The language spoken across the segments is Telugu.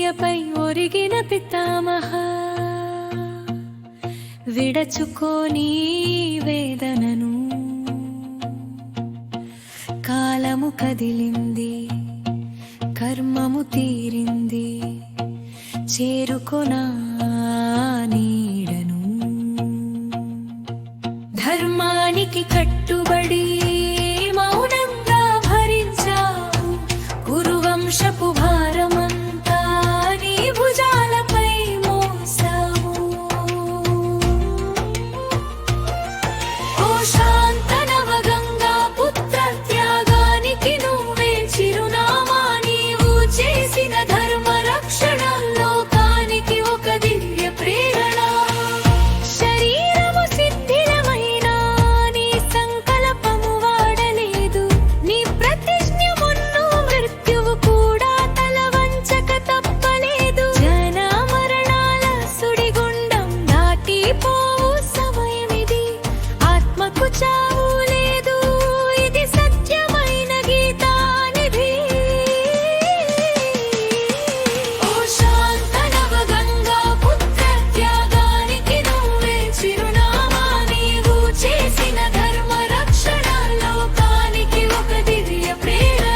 అసూయపై ఒరిగిన పితామహ విడచుకోని వేదనను కాలము కదిలింది కర్మము తీరింది చేరుకొనా నీడను ధర్మానికి కట్టుబడి మౌనంగా భరించావు గురువంశపు భారమంతా నీ భుజాలపై మోసావు ఓ శాంత నవగంగా పుత్ర త్యాగానికి నువ్వే చిరునామా నీవు చేసిన ధర్మ రక్షణ లోకానికి ఒక దివ్య ప్రేరణ శరీరము శిథిలమైన నీ సంకల్పము వాడలేదు నీ ప్రతిజ్ఞ మున్ను మృత్యువు కూడా తల వంచక తప్పలేదు జన మరణాల సుడిగుండం దాటిపోవు సమయమిది ఆత్మకు చావు లేదు ఇది సత్యమైన గీతానిధి ఓ శాంత నవగంగా పుత్ర త్యాగానికి నువ్వే చిరునామా నీవు చేసిన ధర్మ రక్షణ లోకానికి ఒక దివ్య ప్రేరణ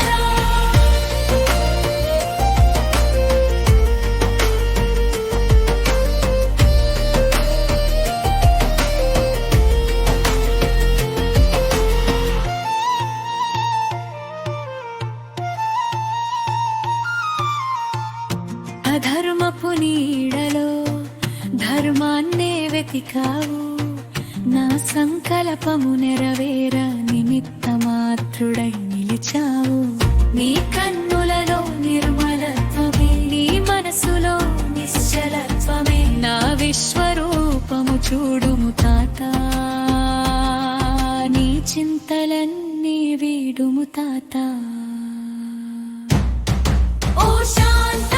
అధర్మపు నీడలో ధర్మాన్నే వెతికావు నా సంకల్పము నెరవేర నిమిత్త మాత్రుడై నిలిచావు నీ కన్నులలో నిర్మలత్వమే నీ మనసులో నిశ్చలత్వమే నా విశ్వరూపము చూడుము తాత నీ చింతలన్నీ వీడుము తాత ఓ శాంత